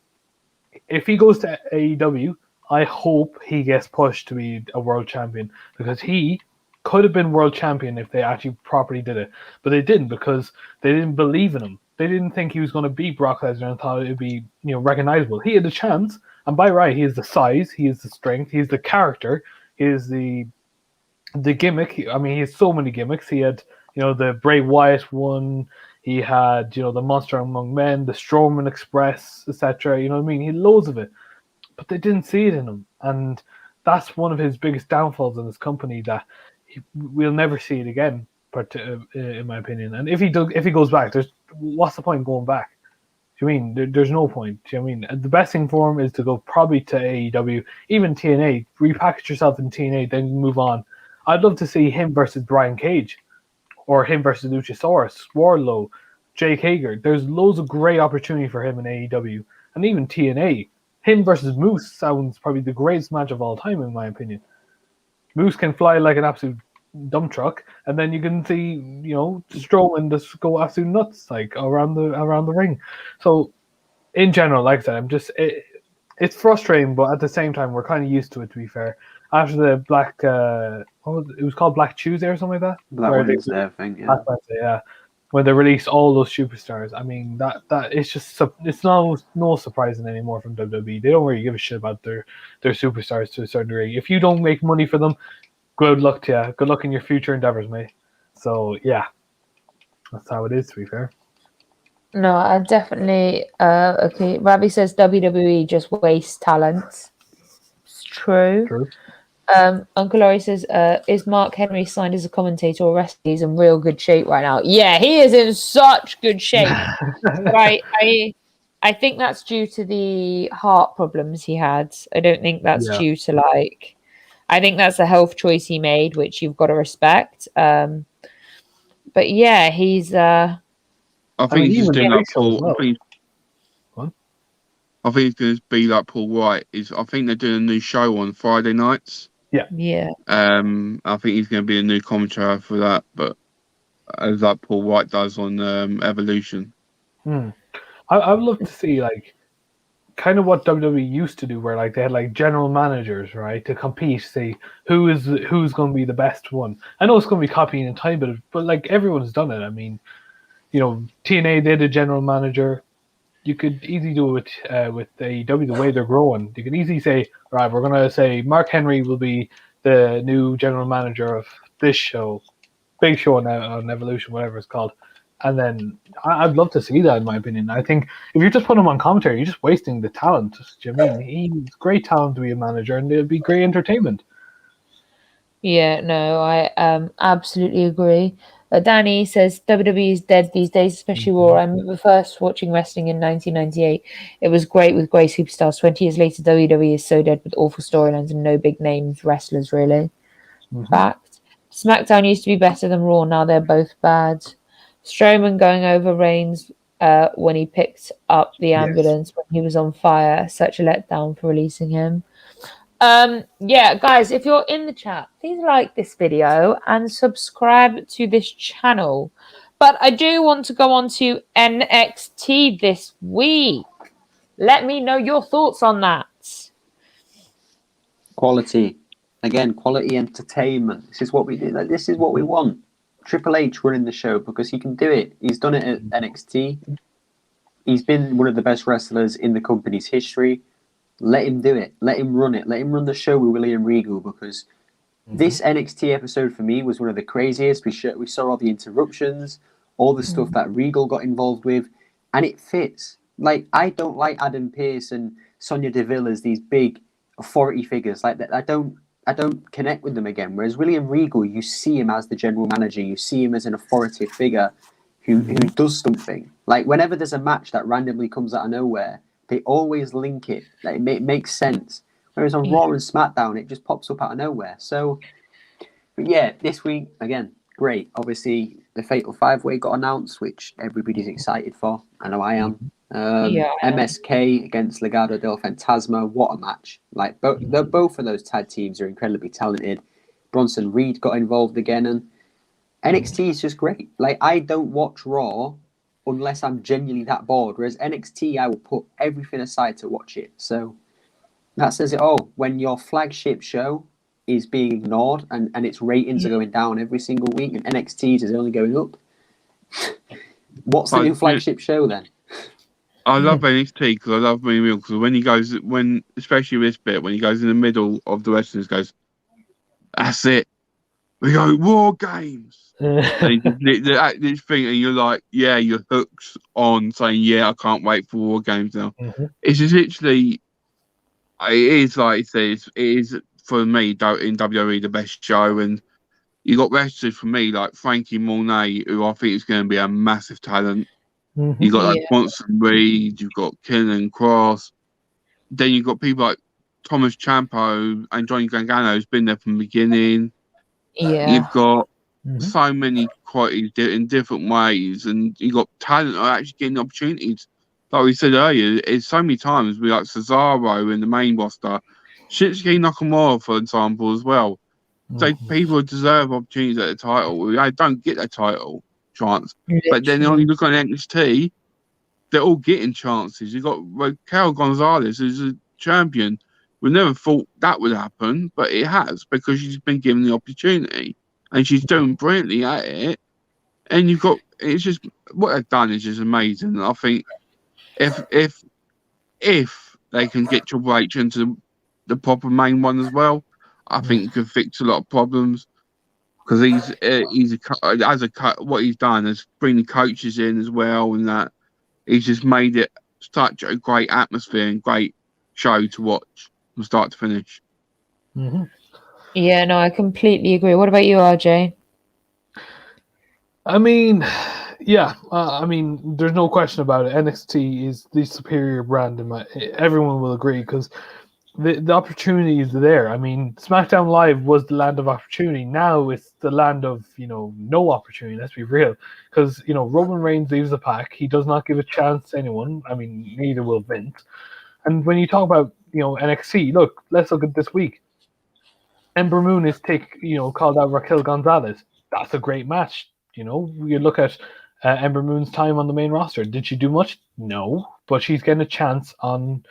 if he goes to AEW, I hope he gets pushed to be a world champion, because he could have been world champion if they actually properly did it. But they didn't, because they didn't believe in him. They didn't think he was going to beat Brock Lesnar and thought it would be, recognizable. He had the chance, and by right, he has the size, he has the strength, he has the character, he has the gimmick. I mean, he has so many gimmicks. He had, the Bray Wyatt one. He had, the Monster Among Men, the Strowman Express, etc. You know what I mean? He had loads of it. But they didn't see it in him. And that's one of his biggest downfalls in this company, that we'll never see it again, in my opinion. And if he goes back, what's the point going back? Do you mean there's no point? Do you mean the best thing for him is to go probably to AEW, even TNA, repackage yourself in TNA, then move on. I'd love to see him versus Brian Cage, or him versus Luchasaurus, Wardlow, Jake Hager. There's loads of great opportunity for him in AEW, and even TNA. Him versus Moose sounds probably the greatest match of all time, in my opinion. Moose can fly like an absolute dump truck, and then you can see, Strowman just go absolute nuts like around the ring. So, in general, like I said, it's frustrating, but at the same time, we're kind of used to it. To be fair, after the it was called Black Tuesday or something like that. Black Wednesday, I think. Yeah. Black Wednesday, yeah. When they released all those superstars, I mean that it's just it's no surprising anymore from WWE. They don't really give a shit about their superstars to a certain degree. If you don't make money for them, good luck to you. Good luck in your future endeavors, mate. So yeah, that's how it is. To be fair. No, I definitely okay. Ravi says WWE just wastes talent. It's true. True. Uncle Laurie says, is Mark Henry signed as a commentator or wrestler? He's in real good shape right now. Yeah, he is in such good shape. Right. I think that's due to the heart problems he had. I don't think that's due to I think that's a health choice he made, which you've got to respect. But yeah, he's I think he's doing like Paul. well. I think he's going to be like Paul White. I think they're doing a new show on Friday nights. Yeah. I think he's going to be a new commentator for that, but as like Paul White does on Evolution. I would love to see kind of what WWE used to do, where they had general managers, right, to compete, see who's going to be the best one. I know it's going to be copying in time, but everyone's done it. I mean, TNA did a general manager. You could easily do it with AEW, the way they're growing. You can easily say, right, we're going to say Mark Henry will be the new general manager of this show, big show on Evolution, whatever it's called. And then I'd love to see that, in my opinion. I think if you just put him on commentary, you're just wasting the talent. Do you mean? He's great talent to be a manager, and it'd be great entertainment. Yeah, no, I absolutely agree. Danny says WWE is dead these days, especially Raw. I remember first watching wrestling in 1998. It was great with great superstars. 20 years later, WWE is so dead with awful storylines and no big names wrestlers, really. Fact. SmackDown used to be better than Raw. Now they're both bad. Strowman going over Reigns when he picked up the ambulance when he was on fire. Such a letdown for releasing him. Yeah, guys, if you're in the chat, please like this video and subscribe to this channel. But I do want to go on to NXT this week. Let me know your thoughts on that. Quality. Again, quality entertainment. This is what we do. This is what we want. Triple H running the show because he can do it. He's done it at NXT. He's been one of the best wrestlers in the company's history. Let him do it. Let him run it. Let him run the show with William Regal, because this NXT episode for me was one of the craziest. We saw all the interruptions, all the stuff that Regal got involved with, and it fits. I don't like Adam Pearce and Sonya Deville as these big authority figures. I don't connect with them again. Whereas William Regal, you see him as the general manager. You see him as an authoritative figure who does something. Whenever there's a match that randomly comes out of nowhere, they always link it. It makes sense. Whereas on Raw and SmackDown, it just pops up out of nowhere. So, but yeah, this week, again, great. Obviously, the Fatal 5-Way got announced, which everybody's excited for. I know I am. MSK against Legado del Fantasma. What a match. Both of those tag teams are incredibly talented. Bronson Reed got involved again. And NXT is just great. I don't watch Raw unless I'm genuinely that bored. Whereas NXT, I will put everything aside to watch it. So that says it all. When your flagship show is being ignored and its ratings are going down every single week and NXT's is only going up, what's the new flagship show then? I love NXT because I love William Regal, because especially this bit, when he goes in the middle of the wrestlers, goes, that's it. We go, War Games. And this thing, and you're like, yeah, your hook's on saying, yeah, I can't wait for War Games now. It's just literally, it is like it says, it is for me in WWE the best show. And you got wrestlers for me like Frankie Monet, who I think is going to be a massive talent. You got Bronson Reed, you've got Killian Cross, then you've got people like Thomas Ciampa and Johnny Gargano, who's been there from the beginning. Yeah. You've got Mhm. so many qualities in different ways, and you got talent are actually getting opportunities. Like we said earlier, it's so many times we like Cesaro in the main roster, Shinsuke Nakamura, for example, as well. So Mhm. people deserve opportunities at the title. They don't get a title chance, but then when Literally. you look on NXT, they're all getting chances. You've got Raquel Gonzalez, who's a champion. We never thought that would happen, but it has because she's been given the opportunity and she's doing brilliantly at it. And you've got it's just what they've done is just amazing. I think if they can get Triple H into the proper main one as well, I think it could fix a lot of problems because what he's done is bring the coaches in as well, and that he's just made it such a great atmosphere and great show to watch from start to finish. Mhm. Yeah, no, I completely agree. What about you, RJ? I mean, yeah. I mean, there's no question about it. NXT is the superior brand. Everyone will agree because the opportunity is there. I mean, SmackDown Live was the land of opportunity. Now it's the land of no opportunity. Let's be real, because Roman Reigns leaves the pack. He does not give a chance to anyone. I mean, neither will Vince. And when you talk about NXT, let's look at this week. Ember Moon is called out Raquel Gonzalez. That's a great match. You look at Ember Moon's time on the main roster. Did she do much? No, but she's getting a chance on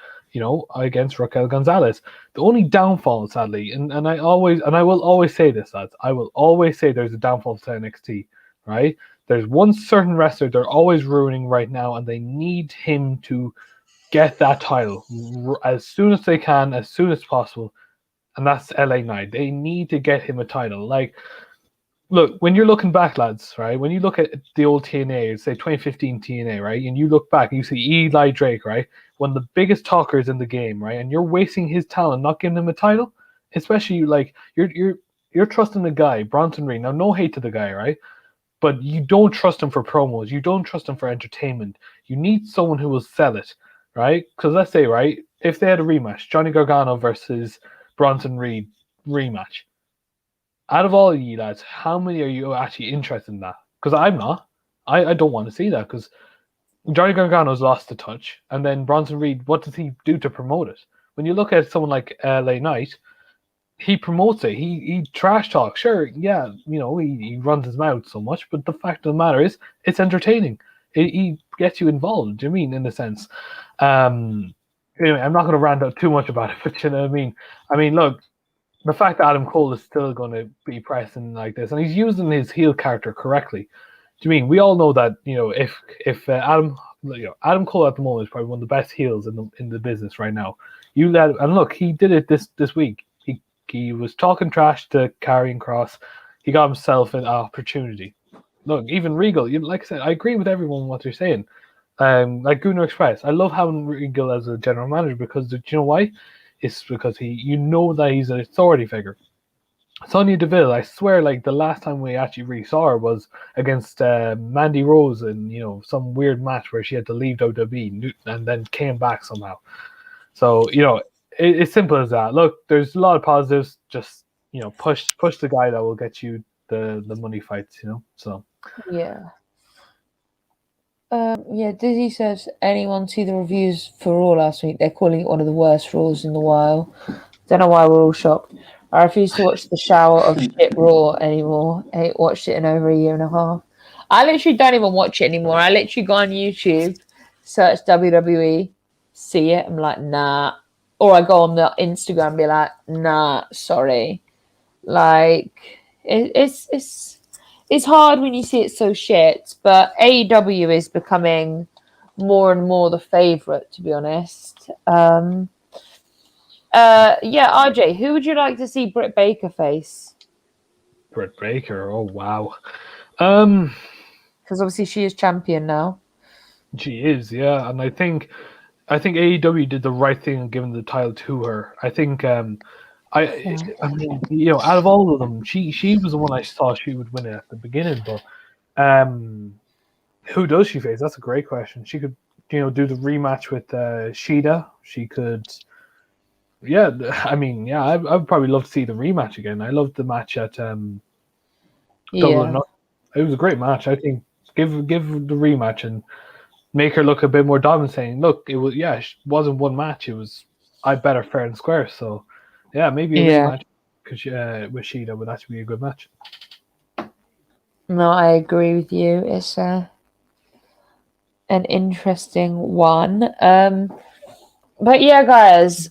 against Raquel Gonzalez. The only downfall, sadly, and I will always say this, lads. I will always say there's a downfall to NXT. Right? There's one certain wrestler they're always ruining right now, and they need him to get that title as soon as they can, as soon as possible, and that's LA Knight. They need to get him a title. Like, look, when you're looking back, lads, right? When you look at the old TNA, say 2015 TNA, right? And you look back and you see Eli Drake, right? One of the biggest talkers in the game, right? And you're wasting his talent, not giving him a title, especially like you're trusting the guy, Bronson Reed. Now, no hate to the guy, right? But you don't trust him for promos. You don't trust him for entertainment. You need someone who will sell it, right? Because let's say, right, if they had a rematch, Johnny Gargano versus Bronson Reed rematch. Out of all of you lads, how many are you actually interested in that? Because I'm not. I don't want to see that because Johnny Gargano's lost the touch, and then Bronson Reed, what does he do to promote it? When you look at someone like LA Knight, he promotes it. He trash talks. Sure, yeah, he runs his mouth so much, but the fact of the matter is, it's entertaining. He gets you involved. Do you mean in a sense? Anyway, I'm not going to rant out too much about it, but you know what I mean. I mean, look, the fact that Adam Cole is still going to be pressing like this, and he's using his heel character correctly. Do you mean we all know that if Adam Cole at the moment is probably one of the best heels in the business right now. And look, he did it this week. He was talking trash to Karrion Kross. He got himself an opportunity. Look, even Regal, like I said, I agree with everyone what they're saying. Like Gunnar Express, I love having Regal as a general manager because do you know why? It's because that he's an authority figure. Sonya Deville, I swear, like the last time we actually really saw her was against Mandy Rose in some weird match where she had to leave WWE and then came back somehow. So it's simple as that. Look, there's a lot of positives. Just push the guy that will get you the money fights. So Yeah. Yeah, Dizzy says, anyone see the reviews for Raw last week? They're calling it one of the worst Raws in the while. Don't know why we're all shocked. I refuse to watch the shower of shit Raw anymore. I ain't watched it in over a year and a half. I literally don't even watch it anymore. I literally go on YouTube, search WWE, see it. I'm like, nah. Or I go on the Instagram and be like, nah, sorry. Like, it's hard when you see it so shit, but AEW is becoming more and more the favorite, to be honest. Yeah, RJ, who would you like to see Britt Baker face? Britt Baker, oh wow. Because obviously she is champion now. She is, yeah, and I think AEW did the right thing in giving the title to her. I think I mean, out of all of them, she was the one I thought she would win it at the beginning. But who does she face? That's a great question. She could, do the rematch with Shida. She could, yeah. I mean, yeah. I would probably love to see the rematch again. I loved the match at double or Yeah. nothing. It was a great match. I think give the rematch and make her look a bit more dominant. Saying, look, it wasn't one match. It was I better fair and square. So yeah, maybe a Yeah. rematch with Shida would actually be a good match. No, I agree with you. It's an interesting one. But yeah, guys,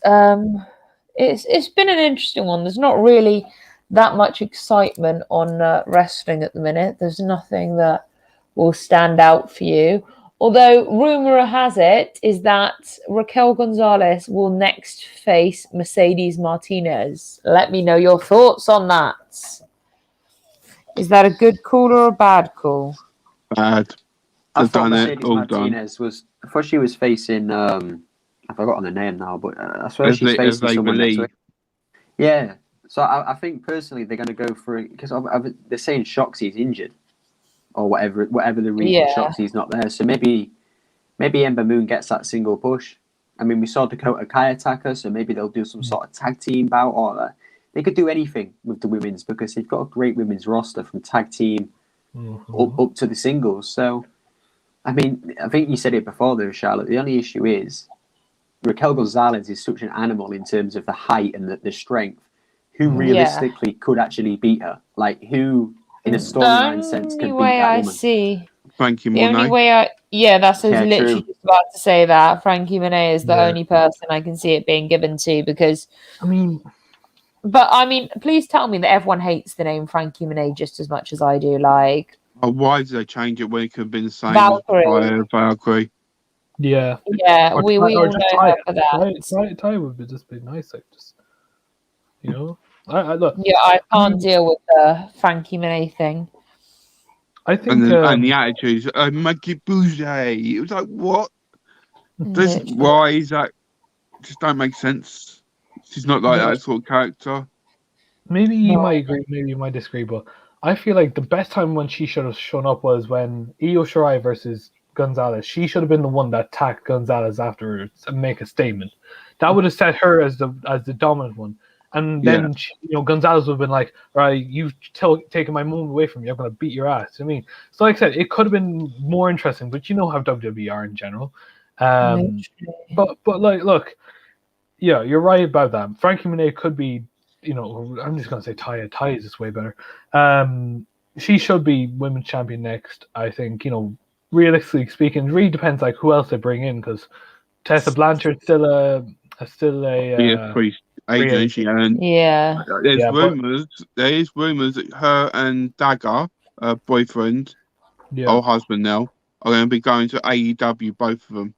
it's been an interesting one. There's not really that much excitement on wrestling at the minute. There's nothing that will stand out for you. Although rumor has it is that Raquel Gonzalez will next face Mercedes Martinez. Let me know your thoughts on that. Is that a good call or a bad call? Bad. I They've thought done it. Mercedes All done. Martinez was. I thought she was facing. I've forgotten the name now, but I swear As she's they, as facing they someone next believe. week. Yeah. So I think personally they're going to go for it because they're saying Shotzi's injured or whatever the reason. Yeah. Shotzi's not there, so maybe Ember Moon gets that single push. I mean, we saw Dakota Kai attack her, so maybe they'll do some sort of tag team bout or they could do anything with the women's because they've got a great women's roster from tag team up to the singles. So, I mean, I think you said it before there, Charlotte. The only issue is Raquel Gonzalez is such an animal in terms of the height and the strength. Who realistically could actually beat her? Like, who, in a storyline sense, The could only beat way that I woman? see. Frankie The only Monet. way that's Yeah, literally true. just about to say that. Frankie Monet is the Yeah. only person I can see it being given to because. I mean, But I mean, please tell me that everyone hates the name Frankie Monet just as much as I do. Like Why did they change it when it could have been the same Valkyrie. as Valkyrie? yeah. Yeah, we all know her for that. Ty would be just be nice, like just I look. Yeah, I can't mean, deal with the Frankie Monet thing. I think And the attitudes, Maggie Bouget. It was like, what? Why is that? Just don't make sense. She's not like that sort of character. maybe you No. might agree, maybe you might disagree, but I feel like the best time when she should have shown up was when Io Shirai versus Gonzalez. She should have been the one that attacked Gonzalez afterwards and make a statement. That would have set her as the dominant one. And then Gonzalez would have been like, "Right, you've taken my moment away from me. I'm going to beat your ass." I mean, so like I said, it could have been more interesting, but you know how WWE are in general. But like, look, yeah, you're right about that. Frankie Monet could be, I'm just going to say Taya. Taya is just way better. She should be women's champion next. I think, realistically speaking, it really depends like who else they bring in because Tessa Blanchard's still a free agent. Yeah. There's rumours. There is rumours that her and Dagger, her boyfriend or husband now, are going to be going to AEW. Both of them.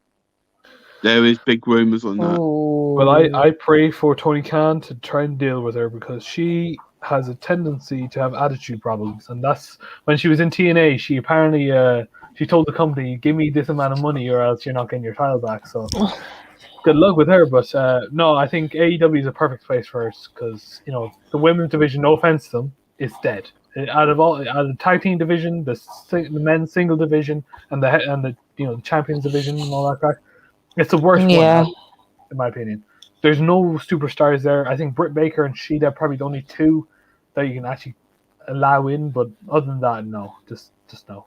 There is big rumours on that. Well, I pray for Tony Khan to try and deal with her because she has a tendency to have attitude problems, and that's when she was in TNA. She apparently she told the company, "Give me this amount of money, or else you're not getting your title back." So, good luck with her. But no, I think AEW is a perfect place for her because the women's division, no offense to them, is dead. Out of the tag team division, the men's single division, and the the champions division and all that crap, it's the worst one out, in my opinion. There's no superstars there. I think Britt Baker and Shida are probably the only two that you can actually allow in, but other than that, no, just no.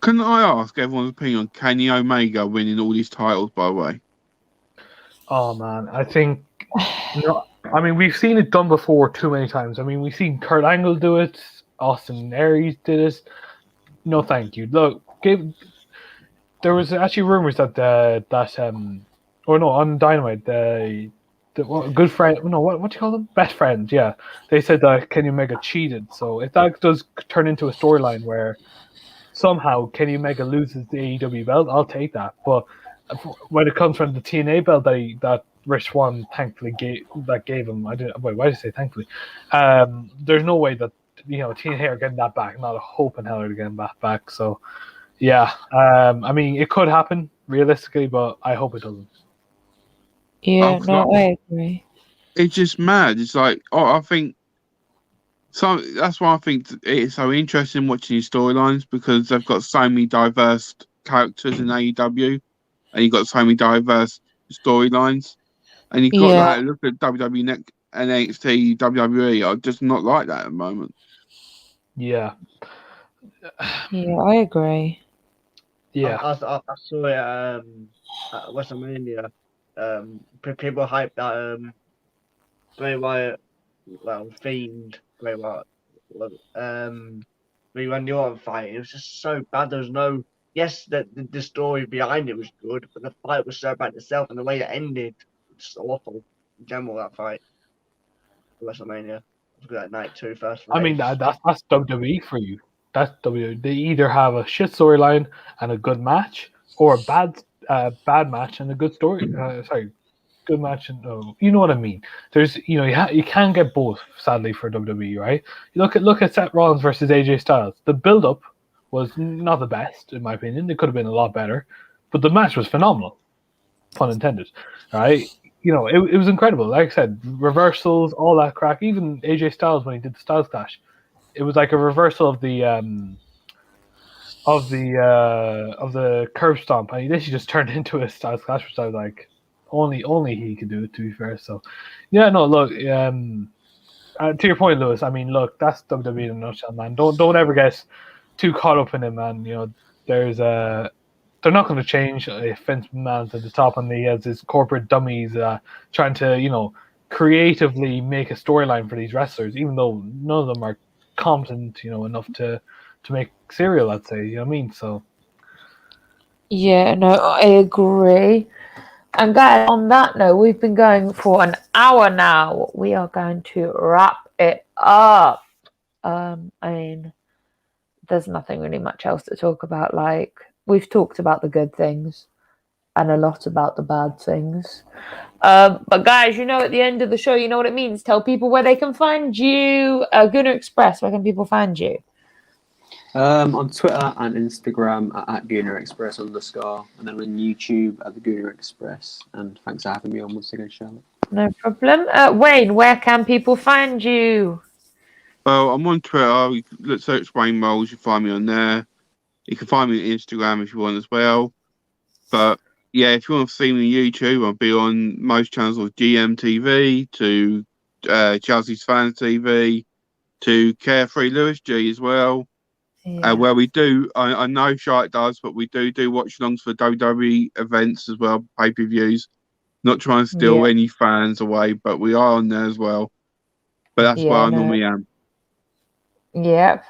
Can I ask everyone's opinion on Kenny Omega winning all these titles? By the way, oh man, I think I mean we've seen it done before too many times. I mean we've seen Kurt Angle do it, Austin Aries did it. No, thank you. Look, there was actually rumors that on Dynamite the good friend, what do you call them? Best friends, yeah. They said that Kenny Omega cheated. So if that does turn into a storyline where somehow Kenny Omega loses the AEW belt, I'll take that. But when it comes from the TNA belt that Rich Swann thankfully gave him, why did I say thankfully? There's no way that TNA are getting that back. Not a hope in hell are getting that back. So yeah, I mean it could happen realistically, but I hope it doesn't. Yeah, I agree. It's just mad. It's like, I think that's why I think it's so interesting watching these storylines because they've got so many diverse characters in AEW, and you've got so many diverse storylines, and you've got look at WWE and NXT, WWE are just not like that at the moment. Yeah, Yeah, I agree. yeah. I saw it at WrestleMania. People hyped that Bray Wyatt, well, Fiend Bray Wyatt, the Randy Orton fight. It was just so bad. There was no. Yes, the story behind it was good, but the fight was so bad itself, and the way it ended was just awful. In general, that fight, WrestleMania. It was that night too, first I mean, race. that's WWE for you. That's WWE. They either have a shit storyline and a good match, or a bad match and a good story. Good match and you know what I mean. There's you can't get both, sadly, for WWE, right? You look at Seth Rollins versus AJ Styles. The build up was not the best in my opinion. It could have been a lot better, but the match was phenomenal, pun intended, right? It was incredible. Like I said, reversals, all that crack. Even AJ Styles when he did the Styles Clash, it was like a reversal of the curb stomp, and he literally just turned into a Styles Clash, which I was like, only he could do it. To be fair, so yeah, no, look, to your point, Lewis. I mean, look, that's WWE in a nutshell, man. Don't ever get too caught up in it, man. There's they're not going to change if Vince McMahon's at the top and he has his corporate dummies trying to, creatively make a storyline for these wrestlers, even though none of them are competent, enough to make cereal, I'd say. You know what I mean? So Yeah, no, I agree. And guys, on that note, we've been going for an hour now. We are going to wrap it up. I mean, there's nothing really much else to talk about. Like, we've talked about the good things and a lot about the bad things. But guys, at the end of the show, you know what it means. Tell people where they can find you. Gunner Express, where can people find you? On Twitter and Instagram at GoonerExpress_, and then on YouTube at the Gooner Express. And thanks for having me on once again, Charlotte. No problem. Wayne, where can people find you? Well, I'm on Twitter. Let's search Wayne Moles. You find me on there. You can find me on Instagram if you want as well. But yeah, if you want to see me on YouTube, I'll be on most channels of GMTV to Chelsea's Fan TV to Carefree Lewis G as well. Yeah. Where we do, I know Shark does, but we do watch alongs for WWE events as well, pay-per-views. Not trying to steal any fans away, but we are on there as well. But that's where I normally am. Yep.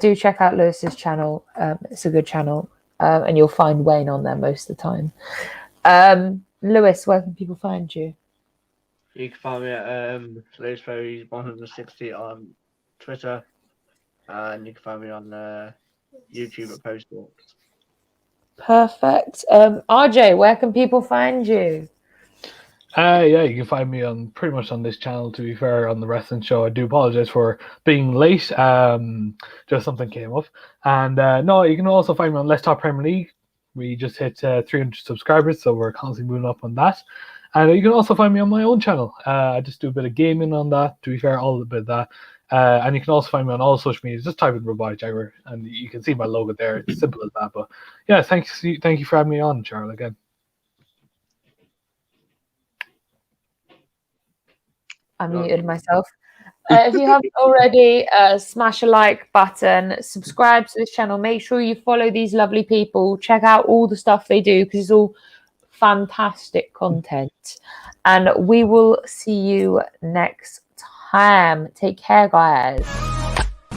Do check out Lewis's channel. It's a good channel. And you'll find Wayne on there most of the time. Lewis, where can people find you? You can find me at Lewis Ferry 160 on Twitter, and you can find me on YouTube at Postwalks. Perfect. RJ, where can people find you? You can find me on pretty much on this channel, to be fair, on the wrestling show. I do apologize for being late. Just something came up. And no, you can also find me on Let's Talk Premier League. We just hit 300 subscribers, so we're constantly moving up on that. And you can also find me on my own channel. I just do a bit of gaming on that, to be fair, all a bit of that. And you can also find me on all social media. Just type in Robotic Jaguar, and you can see my logo there. It's simple as that. But yeah, thank you for having me on, Charles, again. I muted myself. If you haven't already, smash a like button, subscribe to this channel. Make sure you follow these lovely people. Check out all the stuff they do because it's all fantastic content. And we will see you next time. Take care, guys.